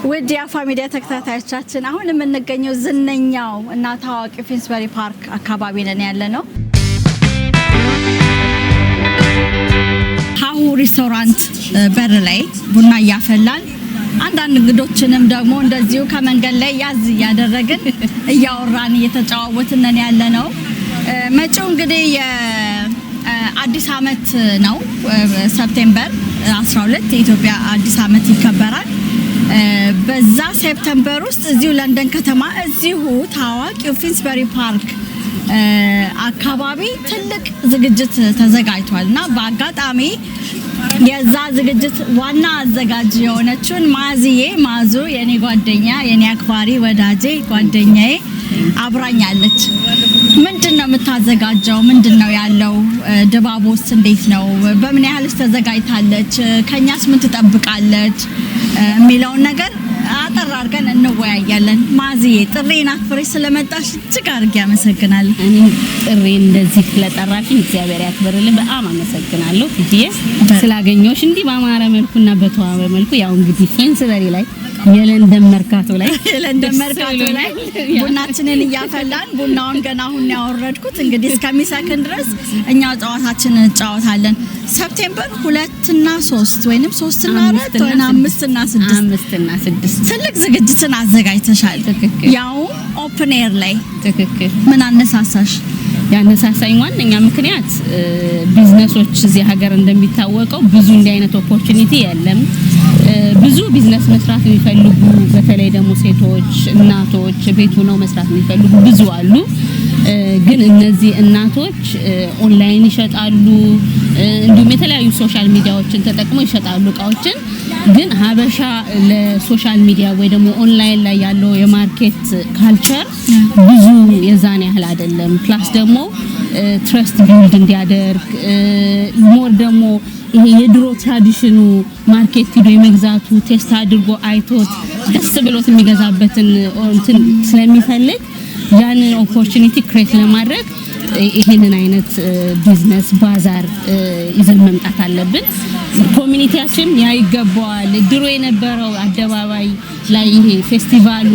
ውድ የአፋ ሚዲያ ተከታታዮቻችን አሁን የምንገኘው ዝነኛው እና ታዋቂ ፊንስበሪ ፓርክ አካባቢ ነን ያለነው። ሀሁ ሬስቶራንት በር ላይ ቡና እያፈላን አንዳንድ እንግዶችንም ደግሞ እንደዚሁ ከመንገድ ላይ ያዝ ያደረግን እያወራን እየተጫወትን ነን ያለነው። መጪው እንግዲህ የአዲስ አመት ነው። ሰፕቴምበር 12 የኢትዮጵያ አዲስ አመት ይከበራል። በዛ ሴፕቴምበር ውስጥ እዚሁ ለንደን ከተማ እዚሁ ታዋቂው ፊንስበሪ ፓርክ አካባቢ ትልቅ ዝግጅት ተዘጋጅቷልና በአጋጣሚ የዛ ዝግጅት ዋና አዘጋጅ የሆነችውን ማዙ የኔ ጓደኛ የኔ አክባሪ ወዳጄ ጓደኛዬ አብራኛለች። ምንድነው የምታዘጋጀው? ምንድነው ያለው ድባቦስ? እንዴት ነው? በምን ያህልስ ተዘጋጅታለች? ከኛስ ምን ትጠብቃለች? የሚለውን ነገር አጠር አድርገን እንወያያለን። ማዚዬ ጥሬን አክብረሽ ስለመጣሽ እጅግ አድርጌ አመሰግናለሁ። እኔ ጥሬን እንደዚህ ስለጠራሽኝ እግዚአብሔር ያክብርልኝ። በጣም አመሰግናለሁ ትዬ ስላገኘሁሽ እንዲህ በአማረ መልኩና በተዋበ መልኩ። ያው እንግዲህ ፊንስበሪ ላይ የለንደን መርካቶ ላይ ቡናችንን እያፈላን ቡናውን ገና አሁን ያወረድኩት እንግዲህ እስከሚሰክን ድረስ እኛ ጨዋታችንን እንጫወታለን። ሰፕቴምበር 2 እና 3 ወይንም 3 እና 4 ወይንም 5 እና 6 ትልቅ ዝግጅትን አዘጋጅተሻል። ያው ኦፕን ኤር ላይ ትክክል። ምን አነሳሳሽ? ያነሳሳኝ ዋነኛ ምክንያት ቢዝነሶች እዚህ ሀገር እንደሚታወቀው ብዙ እንዲህ አይነት ኦፖርቹኒቲ የለም። ብዙ ቢዝነስ መስራት የሚፈልጉ በተለይ ደግሞ ሴቶች እናቶች ቤት ሆነው መስራት የሚፈልጉ ብዙ አሉ። ግን እነዚህ እናቶች ኦንላይን ይሸጣሉ፣ እንዲሁም የተለያዩ ሶሻል ሚዲያዎችን ተጠቅመው ይሸጣሉ እቃዎችን። ግን ሀበሻ ለሶሻል ሚዲያ ወይ ደግሞ ኦንላይን ላይ ያለው የማርኬት ካልቸር ብዙ የዛን ያህል አይደለም። ፕላስ ደግሞ ትረስት ቢልድ እንዲያደርግ ሞር ደግሞ ይሄ የድሮ ትራዲሽኑ ማርኬት ሂዶ የመግዛቱ ቴስት አድርጎ አይቶት ደስ ብሎት የሚገዛበትን እንትን ስለሚፈልግ ያንን ኦፖርቹኒቲ ክሬት ለማድረግ ይሄንን አይነት ቢዝነስ ባዛር ይዘን መምጣት አለብን። ኮሚኒቲያችን ያይገባዋል። ድሮ የነበረው አደባባይ ላይ ይሄ ፌስቲቫሉ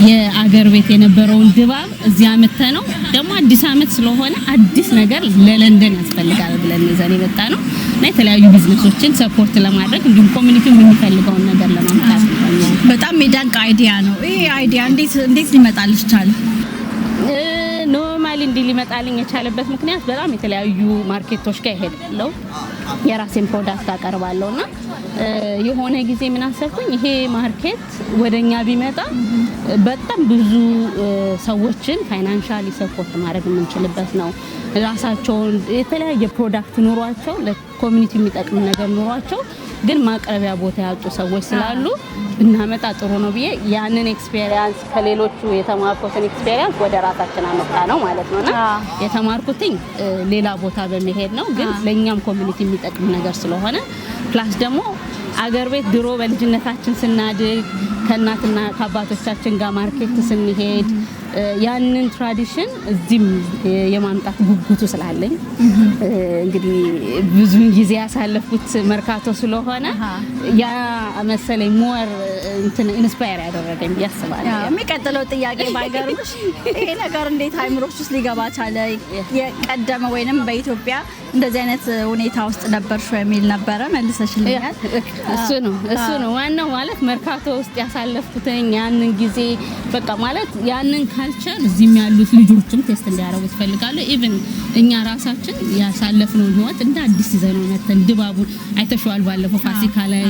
የአገር ቤት የነበረውን ድባብ እዚህ አመት ነው ደግሞ አዲስ አመት ስለሆነ አዲስ ነገር ለለንደን ያስፈልጋል ብለን ይዘን የመጣ ነው እና የተለያዩ ቢዝነሶችን ሰፖርት ለማድረግ እንዲሁም ኮሚኒቲው የሚፈልገውን ነገር ለማምጣት ነው። በጣም የሚደንቅ አይዲያ ነው። ይሄ አይዲያ እንዴት ሊመጣልሽ ቻለ? ኖርማሊ እንዲህ ሊመጣልኝ የቻለበት ምክንያት በጣም የተለያዩ ማርኬቶች ጋር ሄዳለሁ፣ የራሴን ፕሮዳክት አቀርባለሁና የሆነ ጊዜ ምን አሰብኩኝ፣ ይሄ ማርኬት ወደኛ ቢመጣ በጣም ብዙ ሰዎችን ፋይናንሻሊ ሰፖርት ማድረግ የምንችልበት ነው። ራሳቸውን የተለያየ ፕሮዳክት ኑሯቸው ለኮሚኒቲ የሚጠቅም ነገር ኑሯቸው ግን ማቅረቢያ ቦታ ያጡ ሰዎች ስላሉ ብናመጣ ጥሩ ነው ብዬ ያንን ኤክስፒሪየንስ ከሌሎቹ የተማርኩትን ኤክስፒሪየንስ ወደ ራሳችን አመጣ ነው ማለት ነውና የተማርኩትኝ ሌላ ቦታ በመሄድ ነው፣ ግን ለኛም ኮሚኒቲ የሚጠቅም ነገር ስለሆነ ፕላስ ደግሞ አገር ቤት ድሮ በልጅነታችን ስናድግ ከእናትና ከአባቶቻችን ጋር ማርኬት ስንሄድ ያንን ትራዲሽን እዚህም የማምጣት ጉጉቱ ስላለኝ እንግዲህ ብዙ ጊዜ ያሳለፍኩት መርካቶ ስለሆነ ያ መሰለኝ ሞር እንትን ኢንስፓየር ያደረገኝ ያስባል። የሚቀጥለው ጥያቄ ባይገርምሽ ይሄ ነገር እንዴት አይምሮሽ ውስጥ ሊገባ ቻለ? የቀደመ ወይንም በኢትዮጵያ እንደዚህ አይነት ሁኔታ ውስጥ ነበርሽ የሚል ነበረ መልሰሽልኛል። እሱ ነው ዋናው ማለት መርካቶ ውስጥ ያሳለፍኩትኝ ያንን ጊዜ በቃ ማለት ያንን ካልቸር እዚህም ያሉት ልጆችም ቴስት እንዲያደርጉ ፈልጋለሁ። ኢቭን እኛ ራሳችን ያሳለፍነው ህይወት እንደ አዲስ ይዘነው መተን ድባቡን አይተሽዋል። ባለፈው ፋሲካ ላይ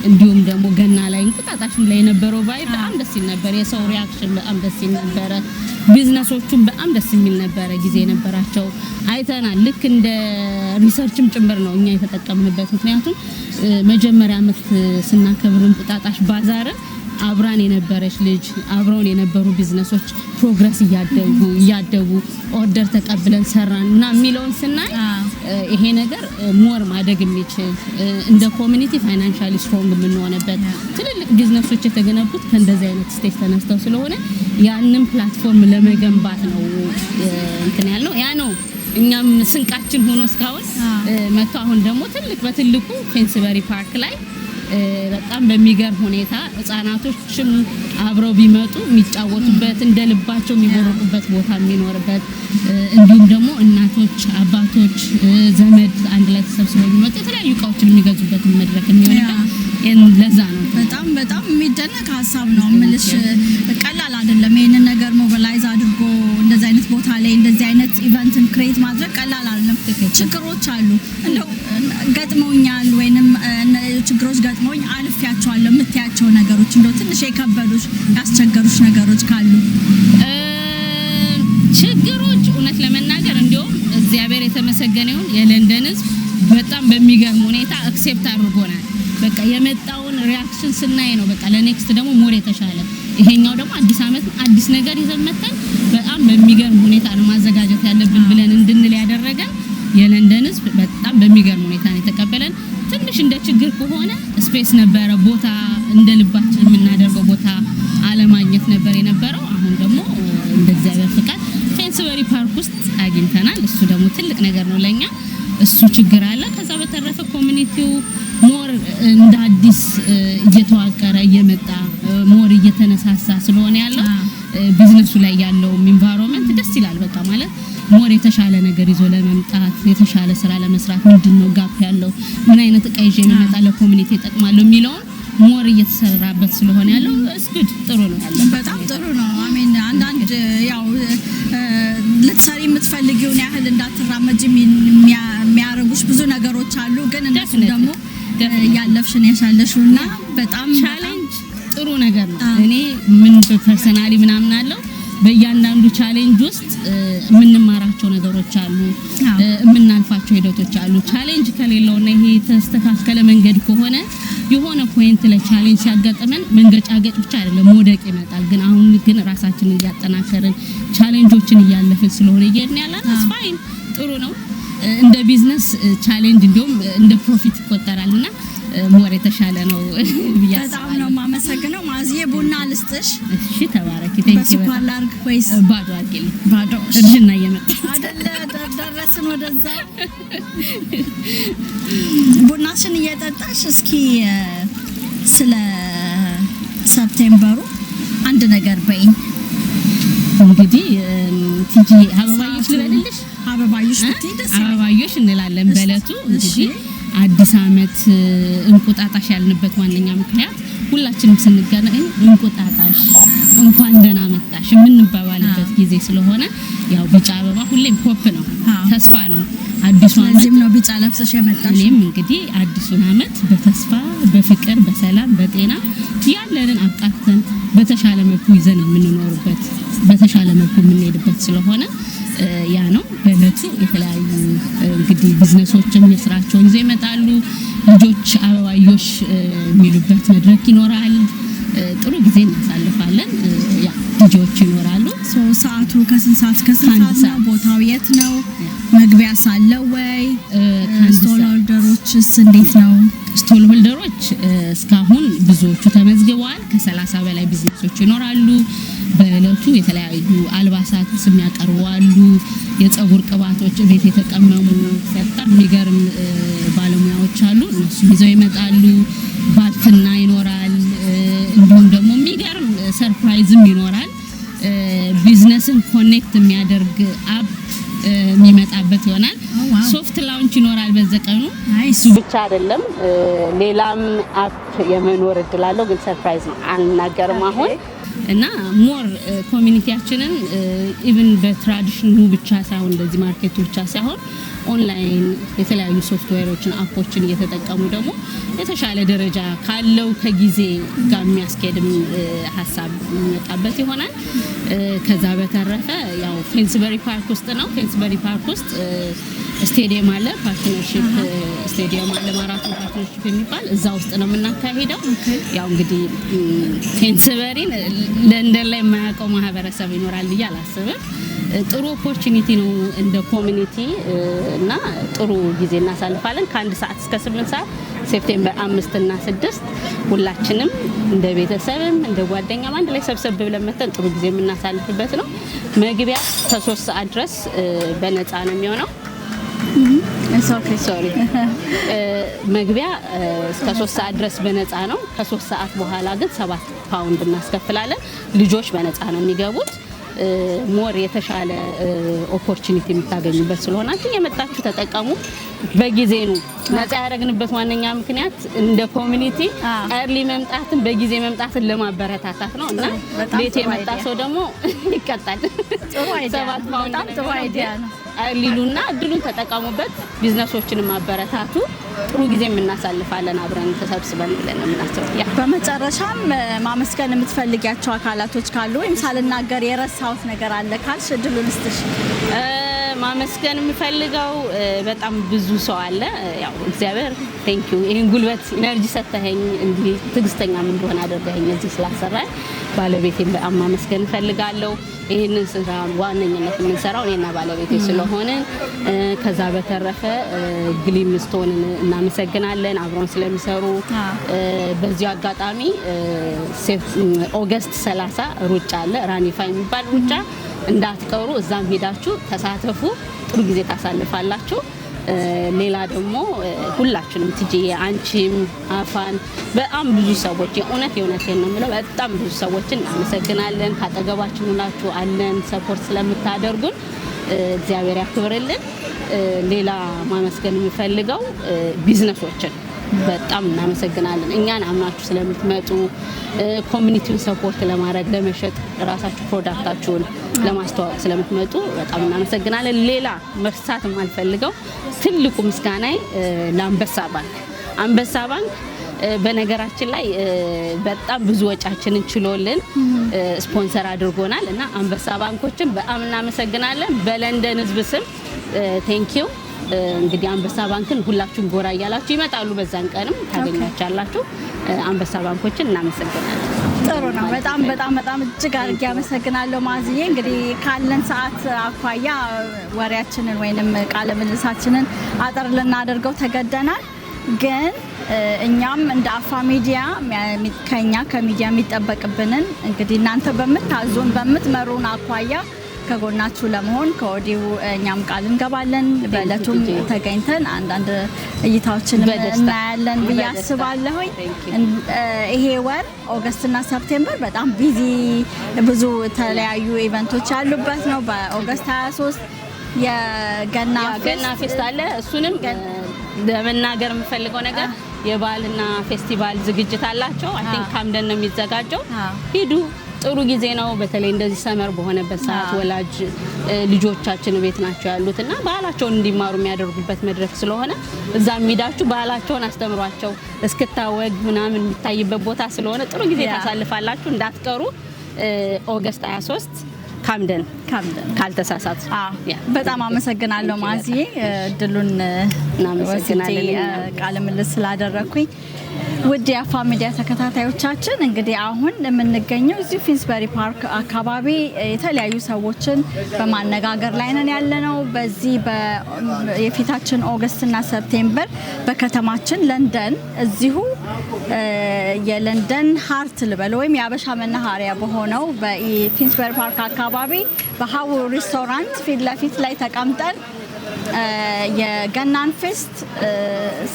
እንዲሁም ደግሞ ገና ላይ እንቁጣጣሽም ላይ የነበረው ቫይብ በጣም ደስ ይል ነበር። የሰው ሪአክሽን በጣም ደስ ይል ነበር። ቢዝነሶቹም በጣም ደስ የሚል ነበር ጊዜ ነበራቸው አይተናል። ልክ እንደ ሪሰርችም ጭምር ነው እኛ የተጠቀምንበት። ምክንያቱም መጀመሪያ አመት ስናከብር እንቁጣጣሽ ባዛርን አብራን የነበረች ልጅ አብረውን የነበሩ ቢዝነሶች ፕሮግረስ እያደጉ ኦርደር ተቀብለን ሰራን እና የሚለውን ስናይ ይሄ ነገር ሞር ማደግ የሚችል እንደ ኮሚኒቲ ፋይናንሻሊ ስትሮንግ የምንሆንበት ትልልቅ ቢዝነሶች የተገነቡት ከእንደዚህ አይነት ስቴጅ ተነስተው ስለሆነ ያንን ፕላትፎርም ለመገንባት ነው እንትን ያልነው። ያ ነው እኛም ስንቃችን ሆኖ እስካሁን መጥቶ አሁን ደግሞ ትልቅ በትልቁ ፊንስበሪ ፓርክ ላይ በጣም በሚገርም ሁኔታ ህፃናቶችም አብረው ቢመጡ የሚጫወቱበት እንደልባቸው የሚቦርቁበት ቦታ የሚኖርበት እንዲሁም ደግሞ እናቶች አባቶች ዘመድ አንድ ላይ ተሰብስበው ቢመጡ የተለያዩ እቃዎችን የሚገዙበት መድረክ የሚሆንበት ለዛ ነው በጣም የሚደነቅ ሀሳብ ነው የምልሽ። ቀላል አይደለም ይሄንን ነገር ሞቢላይዝ አድርጎ እንደዚህ አይነት ቦታ ላይ እንደዚህ አይነት ኢቨንትን ክሬት ማድረግ ቀላል አይደለም። ችግሮች አሉ እንደው ገጥመውኛል ወይንም ችግሮች ገጥመውኝ አልፌያቸዋለሁ የምትያቸው ነገሮች እንደው ትንሽ የከበዱሽ ያስቸገሩሽ ነገሮች ካሉ? ችግሮች እውነት ለመናገር እንደውም እግዚአብሔር የተመሰገነ ይሁን የለንደን ህዝብ በጣም በሚገርም ሁኔታ አክሴፕት አድርጎናል። በቃ የመጣውን ሪአክሽን ስናይ ነው በቃ ለኔክስት ደግሞ ሞር የተሻለ ይሄኛው ደግሞ አዲስ አመት አዲስ ነገር ይዘን መተን በጣም በሚገርም ሁኔታ ነው ማዘጋጀት ያለብን ብለን እንድንል ያደረገን የለንደን ህዝብ በጣም በሚገርም ሁኔታ ነው የተቀበለን። ትንሽ እንደ ችግር ከሆነ ስፔስ ነበረ፣ ቦታ እንደ ልባችን የምናደርገው ቦታ አለማግኘት ነበር የነበረው። አሁን ደግሞ እንደ እግዚአብሔር ፍቃድ ፌንስበሪ ፓርክ ውስጥ አግኝተናል። እሱ ደግሞ ትልቅ ነገር ነው ለኛ። እሱ ችግር አለ። ከዛ በተረፈ ኮሚኒቲው ሞር እንደ አዲስ እየተዋቀረ እየመጣ ሞር እየተነሳሳ ስለሆነ ያለው ቢዝነሱ ላይ ያለው ኢንቫይሮንመንት ደስ ይላል። በቃ ማለት ሞር የተሻለ ነገር ይዞ ለመምጣት የተሻለ ስራ ለመስራት ምንድነው ጋፕ ያለው ምን አይነት እቃ ይዤ መጣ ለኮሚኒቲ ተጠቅማለሁ የሚለው ሞር እየተሰራበት ስለሆነ ያለው እስኩድ ጥሩ ነው ያለው። በጣም ጥሩ ነው። አሜን። አንዳንድ ያው ልትሰሪ የምትፈልጊውን ያህል እንዳትራመጂ የሚያረጉሽ ብዙ ነገሮች አሉ። ግን እነሱ ደግሞ ያለፍሽን ያሻለሽውና በጣም ቻሌንጅ ጥሩ ነገር ነው። እኔ ምን ፐርሰናሊ ምናምን አለው በእያንዳንዱ ቻሌንጅ ውስጥ የምንማራቸው ነገሮች አሉ፣ የምናልፋቸው ሂደቶች አሉ። ቻሌንጅ ከሌለውና ይሄ ተስተካከለ መንገድ ከሆነ የሆነ ፖይንት ላይ ቻሌንጅ ሲያጋጥመን መንገጫገጭ ብቻ አይደለም መውደቅ ይመጣል። ግን አሁን ግን ራሳችንን እያጠናከርን ቻሌንጆችን እያለፍን ስለሆነ እየሄድን ያለን አስፋይን ጥሩ ነው። እንደ ቢዝነስ ቻሌንጅ እንዲሁም እንደ ፕሮፊት ይቆጠራልና ሞር የተሻለ ነው ብያለሁ። በጣም ነው የማመሰግነው። ማዚዬ ቡና ልስጥሽ? እሺ ተባረኪ። ቴንኪው። በስኳር ላድርግ ወይስ ባዶ አድርጊልኝ? ባዶ እርጅና እየመጣ አይደለ? ደረስን ወደዛ። ቡናሽን እየጠጣሽ እስኪ ስለ ሰፕቴምበሩ አንድ ነገር በይኝ። እንግዲህ ቲጂ አበባዮሽ ልበልልሽ? አበባዮሽ ብትይ ደስ ይላል። አበባዮሽ እንላለን በእለቱ። እንግዲህ አዲስ አመት እንቁጣጣሽ ያልንበት ዋነኛ ምክንያት ሁላችንም ስንገናኝ እንቁጣጣሽ እንኳን ደህና መጣሽ የምንባባልበት ጊዜ ስለሆነ ያው ቢጫ አበባ ሁሌም ፖፕ ነው፣ ተስፋ ነው። አዲሱ አመት ለዚህም ነው ቢጫ ለብሰሽ የመጣሽ። እኔም እንግዲህ አዲሱን አመት በተስፋ በፍቅር በሰላም በጤና ያለንን አቃተን በተሻለ መልኩ ይዘን የምንኖርበት በተሻለ መልኩ የምንሄድበት ስለሆነ ያ ነው በእለቱ የተለያዩ እንግዲህ ቢዝነሶችም የስራቸውን ይዘው ይመጣሉ። ልጆች አበባዮሽ የሚሉበት መድረክ ይኖራል። ጥሩ ጊዜ እናሳልፋለን። ያ ልጆች ይኖራሉ። ሰዓቱ ከስንት ሰዓት እስከ ስንት ሰዓት ነው? ቦታው የት ነው? መግቢያ ሳለው ወይ? ስቶል ሆልደሮችስ እንዴት ነው? ስቶል ሆልደሮች እስካሁን ብዙዎቹ ተመዝግበዋል። ከ30 በላይ ቢዝነሶች ይኖራሉ። በእለቱ የተለያዩ አልባሳት የሚያቀርቡ አሉ። የፀጉር ቅባቶች ቤት የተቀመሙ በጣም የሚገርም ባለሙያዎች አሉ። እነሱ ይዘው ይመጣሉ። ባትና ይኖራል። እንዲሁም ደግሞ የሚገርም ሰርፕራይዝም ይኖራል። ቢዝነስን ኮኔክት የሚያደርግ አፕ የሚመጣበት ይሆናል። ሶፍት ላውንች ይኖራል በዘቀኑ። እሱ ብቻ አይደለም ሌላም አፕ የመኖር እድል አለው። ግን ሰርፕራይዝ ነው አልናገርም አሁን እና ሞር ኮሚኒቲያችንን ኢቭን በትራዲሽኑ ብቻ ሳይሆን እንደዚህ ማርኬቱ ብቻ ሳይሆን ኦንላይን የተለያዩ ሶፍትዌሮችን አፖችን እየተጠቀሙ ደግሞ የተሻለ ደረጃ ካለው ከጊዜ ጋር የሚያስኬድም ሀሳብ የሚመጣበት ይሆናል። ከዛ በተረፈ ያው ፌንስበሪ ፓርክ ውስጥ ነው። ፌንስበሪ ፓርክ ውስጥ ስቴዲየም አለ፣ ፓርትነርሺፕ ስቴዲየም አለ፣ ማራቶን ፓርትነርሺፕ የሚባል እዛ ውስጥ ነው የምናካሂደው። ያው እንግዲህ ፌንስበሪን ለንደን ላይ የማያውቀው ማህበረሰብ ይኖራል ብዬ አላስብም። ጥሩ ኦፖርቹኒቲ ነው እንደ ኮሚኒቲ እና ጥሩ ጊዜ እናሳልፋለን። ከ1 ሰዓት እስከ 8 ሰዓት ሴፕቴምበር 5 እና 6 ሁላችንም እንደ ቤተሰብም እንደ ጓደኛም አንድ ላይ ሰብሰብ ብለን መተን ጥሩ ጊዜ የምናሳልፍበት ነው። መግቢያ ከ3 ሰዓት ድረስ በነፃ ነው የሚሆነው። ሶሪ መግቢያ እስከ 3 ሰዓት ድረስ በነፃ ነው ከ3 ሰዓት በኋላ ግን 7 ፓውንድ እናስከፍላለን ልጆች በነፃ ነው የሚገቡት ሞር የተሻለ ኦፖርቹኒቲ የምታገኙበት ስለሆናችሁ የመጣችሁ ተጠቀሙ በጊዜ ነው ነፃ ያደረግንበት ዋነኛ ምክንያት እንደ ኮሚኒቲ early መምጣትን በጊዜ መምጣትን ለማበረታታት ነው እና ቤት የመጣ ሰው ደግሞ ይቀጣል ጥሩ አይዲያ በጣም ጥሩ አይዲያ ነው ሊሉና እድሉን ተጠቀሙበት ቢዝነሶችንም ማበረታቱ ጥሩ ጊዜ እናሳልፋለን አብረን ተሰብስበን ብለን እናስባለን ያ በመጨረሻም ማመስገን የምትፈልጊያቸው አካላቶች ካሉ ወይም ሳልናገር የረሳሁት ነገር አለ ካልሽ እድሉን ልስጥሽ ማመስገን የምፈልገው በጣም ብዙ ሰው አለ ያው እግዚአብሔር ቴንክ ዩ ይሄን ጉልበት ኢነርጂ ሰተኸኝ እንዲ ትግስተኛም እንደሆነ አደረገኝ እዚህ ስላሰራኝ ባለቤቴን በጣም ማመስገን ፈልጋለሁ ይሄንን ስራ ዋነኝነት የምንሰራው እኔና ባለቤቴ ስለሆነ ከዛ በተረፈ ግሊምስቶንን እናመሰግናለን አብሮን ስለሚሰሩ በዚህ አጋጣሚ ኦገስት 30 ሩጫ አለ ራኒፋ የሚባል ሩጫ እንዳትቀሩ እዛም ሄዳችሁ ተሳተፉ ጥሩ ጊዜ ታሳልፋላችሁ ሌላ ደግሞ ሁላችንም ትጂ አንቺም አፋን በጣም ብዙ ሰዎች የእውነቴን ነው የምለው በጣም ብዙ ሰዎችን እናመሰግናለን ካጠገባችን ሁላችሁ አለን ሰፖርት ስለምታደርጉን እግዚአብሔር ያክብርልን ሌላ ማመስገን የምፈልገው ቢዝነሶችን በጣም እናመሰግናለን እኛን አምናችሁ ስለምትመጡ ኮሚኒቲውን ሰፖርት ለማድረግ ለመሸጥ ራሳችሁ ፕሮዳክታችሁን ለማስተዋወቅ ስለምትመጡ በጣም እናመሰግናለን ሌላ መርሳት የማልፈልገው ትልቁ ምስጋናዬ ለአንበሳ ባንክ በነገራችን ላይ በጣም ብዙ ወጫችንን ችሎልን ስፖንሰር አድርጎናል እና አንበሳ ባንኮችን በጣም እናመሰግናለን በለንደን ህዝብ ስም ቴንክ ዩ እንግዲህ አንበሳ ባንክን ሁላችሁም ጎራ ያያላችሁ ይመጣሉ በዛን ቀንም ታገኛቻላችሁ አንበሳ ባንኮችን እናመሰግናለን ጥሩ ነው በጣም እጅግ አድርጌ አመሰግናለሁ ማዝዬ እንግዲህ ካለን ሰዓት አኳያ ወሬያችንን ወይንም ቃለ ምልልሳችንን አጠር ልናደርገው ተገደናል ግን እኛም እንደ አፋ ሚዲያ ከሚዲያ የሚጠበቅብንን እንግዲህ እናንተ በመታዙን በመትመሩን አኳያ ከጎናችሁ ለመሆን ከወዲሁ እኛም ቃል እንገባለን በእለቱም ተገኝተን አንዳንድ እይታዎችን እናያለን ብያስባለሁ ይሄ ወር ኦገስት እና ሰፕቴምበር በጣም ቢዚ ብዙ ተለያዩ ኢቨንቶች ያሉበት ነው በኦገስት 23 የገና ፌስቲቫል እሱንም ለመናገር የምፈልገው ነገር የባልና ፌስቲቫል ዝግጅት አላቸው አይ ቲንክ ካምደን ነው የሚዘጋጀው ሂዱ ጥሩ ጊዜ ነው በተለይ እንደዚህ ሰመር በሆነበት ሰዓት ወላጅ ልጆቻችን ቤት ናቸው ያሉትና ባህላቸውን እንዲማሩ የሚያደርጉበት መድረክ ስለሆነ እዛም ሄዳችሁ ባህላቸውን አስተምሯቸው እስክታወግ ምናምን የሚታይበት ቦታ ስለሆነ ጥሩ ጊዜ ታሳልፋላችሁ እንዳትቀሩ ኦገስት 23 ካምደን ካልተሳሳት በጣም አመሰግናለሁ ማዝዬ እድሉን እናመሰግናለን ቃለ ምልልስ ስላደረኩኝ ውድ የአፋ ሚዲያ ተከታታዮቻችን እንግዲህ አሁን የምንገኘው እዚህ ፊንስበሪ ፓርክ አካባቢ የተለያዩ ሰዎችን በማነጋገር ላይ ነን ያለነው በዚህ የፊታችን ኦገስት እና ሰፕቴምበር በከተማችን ለንደን እዚሁ የለንደን ሃርት ልበል ወይም የአበሻ መናኸሪያ በሆነው በፊንስበሪ ፓርክ አካባቢ በሃው ሬስቶራንት ፊት ለፊት ላይ ተቀምጠን የገናን ፌስት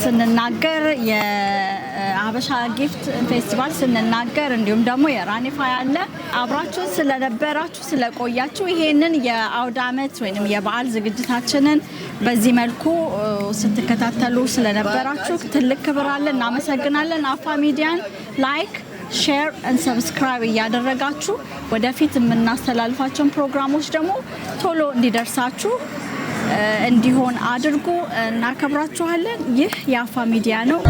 ስንናገር የአበሻ ጊፍት ፌስቲቫል ስንናገር እንዲሁም ደግሞ የራኒፋ ያለ አብራችሁ ስለነበራችሁ ስለቆያችሁ ይሄንን የአውደ ዓመት ወይንም የበዓል ዝግጅታችንን በዚህ መልኩ ስትከታተሉ ስለነበራችሁ ትልቅ ክብር አለን እናመሰግናለን አፋ ሚዲያን ላይክ ሼር and subscribe እያደረጋችሁ ወደፊት የምናስተላልፋቸውን ፕሮግራሞች ደግሞ ቶሎ እንዲደርሳችሁ እንዲሆን አድርጉ እናከብራችኋለን ይህ የአፋ ሚዲያ ነው